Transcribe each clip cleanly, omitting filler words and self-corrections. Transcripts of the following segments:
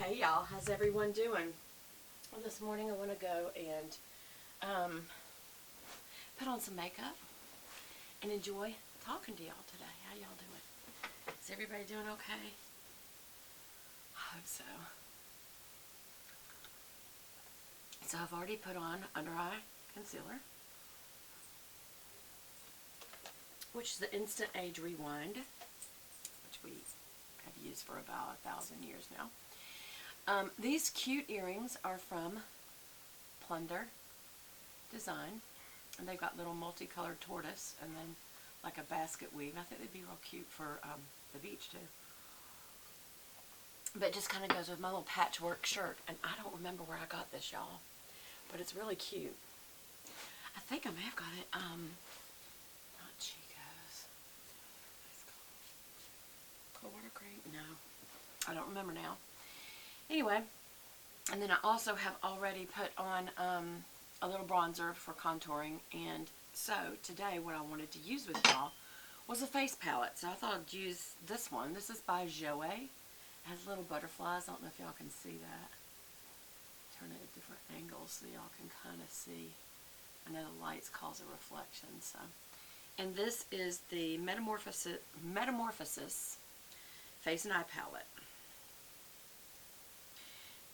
Hey y'all, how's everyone doing? Well, this morning I want to go and put on some makeup and enjoy talking to y'all today. How y'all doing? Is everybody doing okay? I hope so. So I've already put on under eye concealer, which is the Instant Age Rewind, which we have used for about 1,000 years now. These cute earrings are from Plunder Design, and they've got little multicolored tortoise and then like a basket weave. I think they'd be real cute for the beach too. But it just kind of goes with my little patchwork shirt, and I don't remember where I got this, y'all, but it's really cute. I think I may have got it, not Chico's. Coldwater Creek? No, I don't remember now. Anyway, and then I also have already put on a little bronzer for contouring, and so today what I wanted to use with y'all was a face palette. So I thought I'd use this one. This is by Jouer. It has little butterflies. I don't know if y'all can see that. Turn it at different angles so y'all can kind of see. I know the lights cause a reflection. So, and this is the Metamorphosis Face and Eye Palette.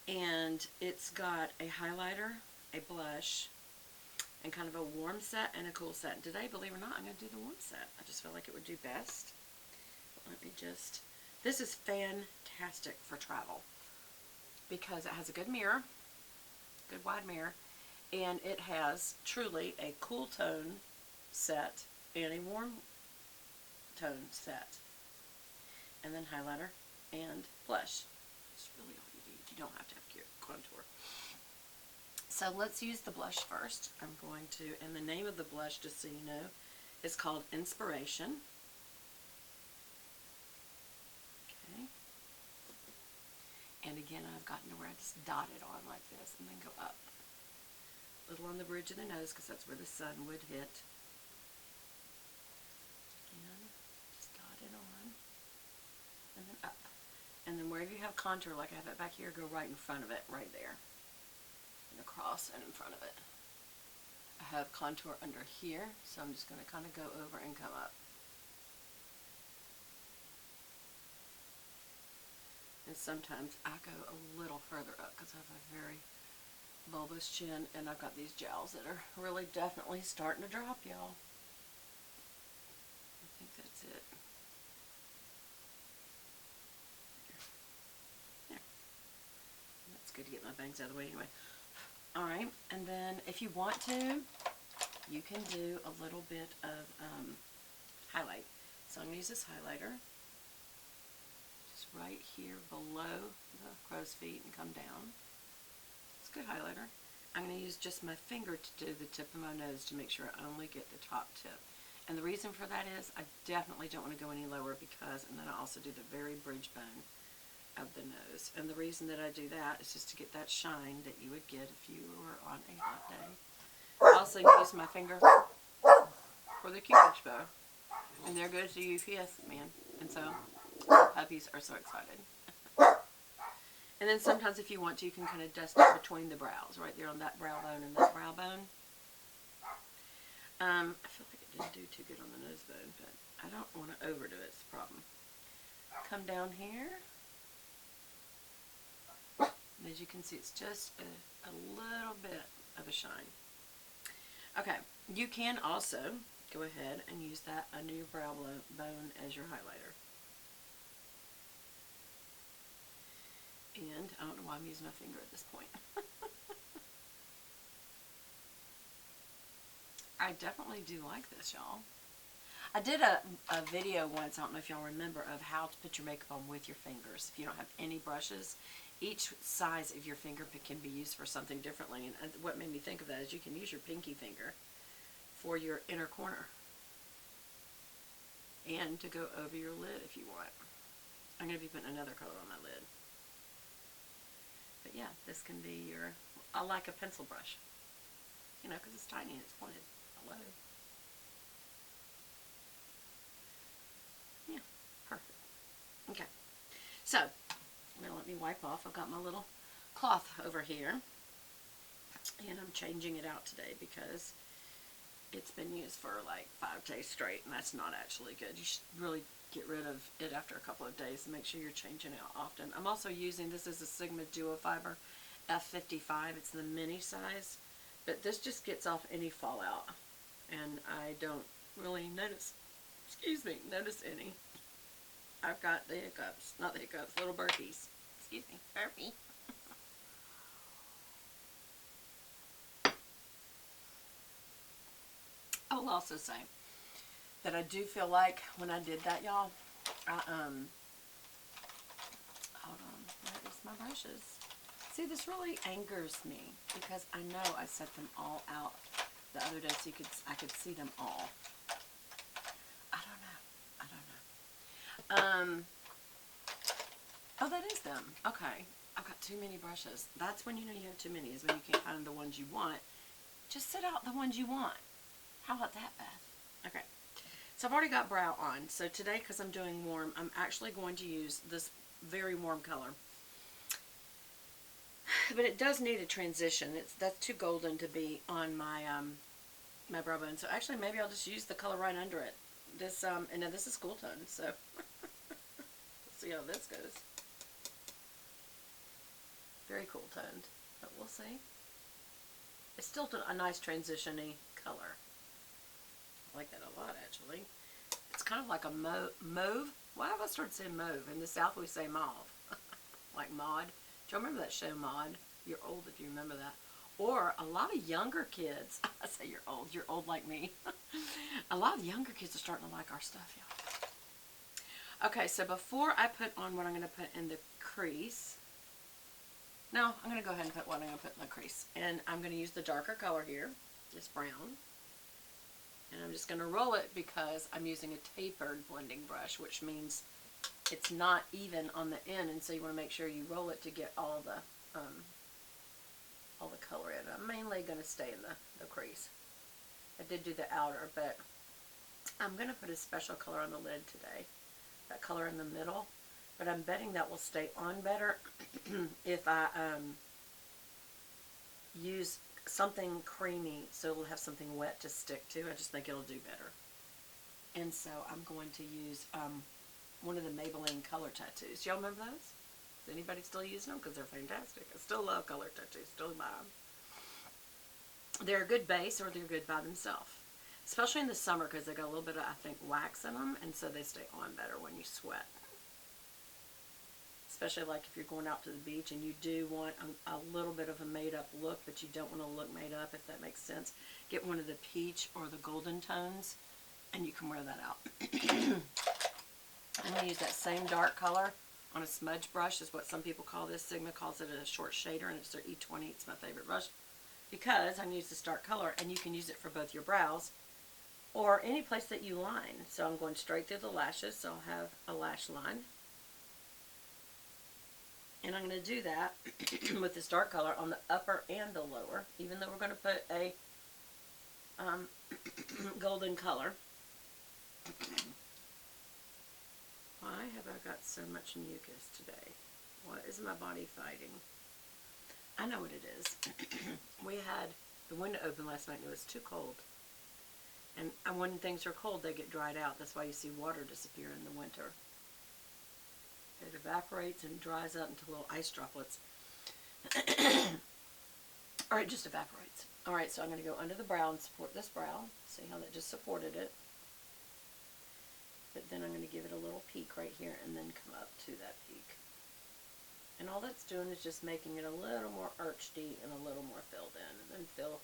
And it's got a highlighter, a blush, and kind of a warm set and a cool set. And today, believe it or not, I'm going to do the warm set. I just felt like it would do best. But let me just... This is fantastic for travel because it has a good mirror, good wide mirror, and it has truly a cool tone set and a warm tone set. And then highlighter and blush. It's really all you need. You don't have to have contour. So let's use the blush first. I'm going to, and the name of the blush, just so you know, is called Inspiration. Okay. And again, I've gotten to where I just dot it on like this and then go up. A little on the bridge of the nose because that's where the sun would hit. Again, just dot it on. And then up. And then wherever you have contour, like I have it back here, go right in front of it, right there. And across and in front of it. I have contour under here, so I'm just going to kind of go over and come up. And sometimes I go a little further up because I have a very bulbous chin, and I've got these jowls that are really definitely starting to drop, y'all. I think that's it. Good to get my bangs out of the way anyway. Alright, and then if you want to, you can do a little bit of highlight. So I'm going to use this highlighter just right here below the crow's feet and come down. It's a good highlighter. I'm going to use just my finger to do the tip of my nose to make sure I only get the top tip. And the reason for that is I definitely don't want to go any lower because, and then I also do the very bridge bone of the nose. And the reason that I do that is just to get that shine that you would get if you were on a hot day. I also use my finger for the Cupid's bow. And there goes the UPS man. And so puppies are so excited. And then sometimes if you want to, you can kind of dust it between the brows, right there on that brow bone and that brow bone. I feel like it didn't do too good on the nose bone, but I don't want to overdo it. It's the problem. Come down here. As you can see, it's just a little bit of a shine. Okay, you can also go ahead and use that under your brow bone as your highlighter. And I don't know why I'm using my finger at this point. I definitely do like this, y'all. I did a video once, I don't know if y'all remember, of how to put your makeup on with your fingers. If you don't have any brushes, each size of your finger can be used for something differently. And what made me think of that is you can use your pinky finger for your inner corner. And to go over your lid if you want. I'm going to be putting another color on my lid. But yeah, this can be your, I like a pencil brush. You know, because it's tiny and it's pointed. Hello. Yeah, perfect. Okay, so Now let me wipe off. I've got my little cloth over here. And I'm changing it out today because it's been used for like 5 days straight, and that's not actually good. You should really get rid of it after a couple of days and make sure you're changing it out often. I'm also using, this is a Sigma Duo Fiber F55. It's the mini size, but this just gets off any fallout, and I don't really notice, notice any. I've got the hiccups, not the hiccups, little burpees. Excuse me, burpee. I will also say that I do feel like when I did that, y'all, hold on, where is my brushes? See, this really angers me because I know I set them all out the other day so I could see them all. I don't know. Oh, that is them. Okay. I've got too many brushes. That's when you know you have too many, is when you can't find the ones you want. Just set out the ones you want. How about that, Beth? Okay. So I've already got brow on. So today, because I'm doing warm, I'm actually going to use this very warm color. But it does need a transition. That's too golden to be on my my brow bone. So actually, maybe I'll just use the color right under it. This and now this is cool tone. So we'll see how this goes. Very cool toned, but we'll see. It's still a nice transition-y color. I like that a lot, actually. It's kind of like a mauve. Why have I started saying mauve? In the South, we say mauve. Like Maude. Do you remember that show, Maude? You're old if you remember that. Or a lot of younger kids. I say you're old. You're old like me. A lot of younger kids are starting to like our stuff, y'all. Okay, so before I put on what I'm going to put in the crease, no, I'm going to go ahead and put what I'm going to put in the crease. And I'm going to use the darker color here, this brown. And I'm just going to roll it because I'm using a tapered blending brush, which means it's not even on the end. And so you want to make sure you roll it to get all the color in. I'm mainly going to stay in the crease. I did do the outer, but I'm going to put a special color on the lid today. That color in the middle. But I'm betting that will stay on better if I use something creamy so it'll have something wet to stick to. I just think it'll do better. And so I'm going to use one of the Maybelline color tattoos. Y'all remember those? Is anybody still using them? Because they're fantastic. I still love color tattoos. Still buy them. They're a good base, or they're good by themselves. Especially in the summer because they got a little bit of, I think, wax in them. And so they stay on better when you sweat. Especially like if you're going out to the beach and you do want a little bit of a made up look, but you don't want to look made up, if that makes sense. Get one of the peach or the golden tones and you can wear that out. I'm going to use that same dark color on a smudge brush, is what some people call this. Sigma calls it a short shader, and it's their E20. It's my favorite brush because I'm going to use this dark color, and you can use it for both your brows or any place that you line. So I'm going straight through the lashes, so I'll have a lash line. And I'm going to do that with this dark color on the upper and the lower, even though we're going to put a golden color. Why have I got so much mucus today? What is my body fighting? I know what it is. We had the window open last night and it was too cold. And when things are cold, they get dried out. That's why you see water disappear in the winter. It evaporates and dries out into little ice droplets. Or it just evaporates. Alright, so I'm going to go under the brow and support this brow. See how that just supported it. But then I'm going to give it a little peak right here and then come up to that peak. And all that's doing is just making it a little more arched and a little more filled in. And then fill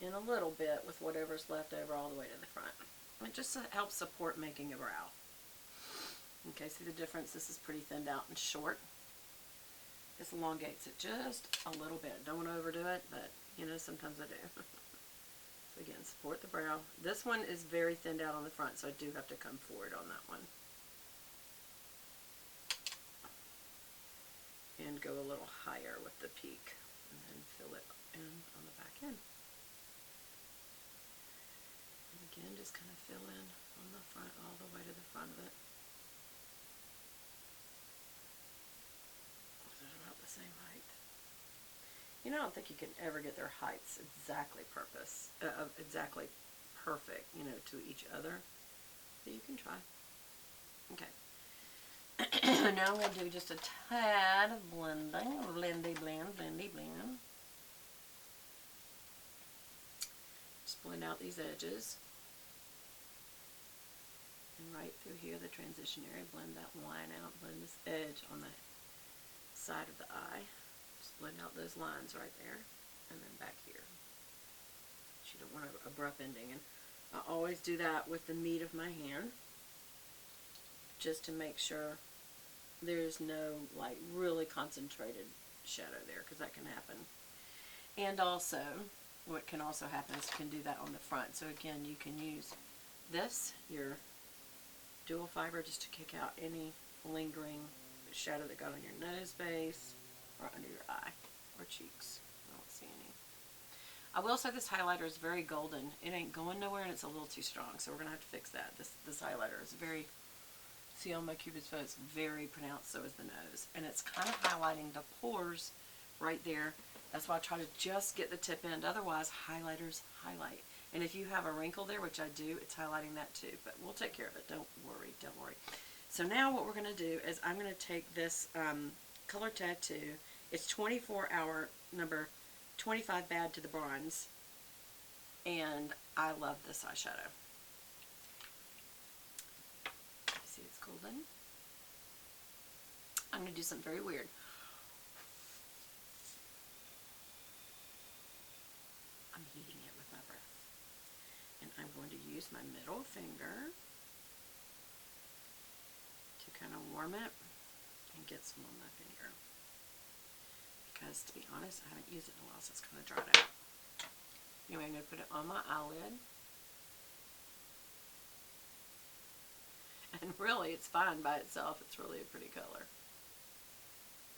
in a little bit with whatever's left over all the way to the front. It just helps support making a brow. Okay, see the difference? This is pretty thinned out and short. This elongates it just a little bit. Don't want to overdo it, but you know, sometimes I do. So again, support the brow. This one is very thinned out on the front, so I do have to come forward on that one. And go a little higher with the peak. And then fill it in on the back end. And again, just kind of fill in on the front, all the way to the front of it. You know, I don't think you can ever get their heights exactly exactly perfect, you know, to each other. But you can try. Okay. Now I'm going to do just a tad of blending. Blendy blend, blendy blend. Just blend out these edges. And right through here, the transition area, blend that line out. Blend this edge on the side of the eye. Just blend out those lines right there. And then back here. You don't want an abrupt ending. And I always do that with the meat of my hand, just to make sure there's no like really concentrated shadow there, because that can happen. And also, what can also happen is you can do that on the front. So again, you can use this, your Duo Fiber, just to kick out any lingering shadow that got on your nose base or under your eye or cheeks. I don't see any. I will say this highlighter is very golden. It ain't going nowhere, and it's a little too strong, so we're going to have to fix that. This highlighter is very, see on my Cupid's bow, it's very pronounced, so is the nose. And it's kind of highlighting the pores right there. That's why I try to just get the tip end. Otherwise, highlighters highlight. And if you have a wrinkle there, which I do, it's highlighting that too. But we'll take care of it. Don't worry. Don't worry. So now what we're going to do is I'm going to take this Color Tattoo. It's 24-hour number 25 Bad to the Bronze. And I love this eyeshadow. See, it's golden. I'm going to do something very weird. I'm heating it with my breath. And I'm going to use my middle finger to kind of warm it and get some on my finger. Because, to be honest, I haven't used it in a while, so it's kind of dried out. Anyway, I'm going to put it on my eyelid. And really, it's fine by itself. It's really a pretty color.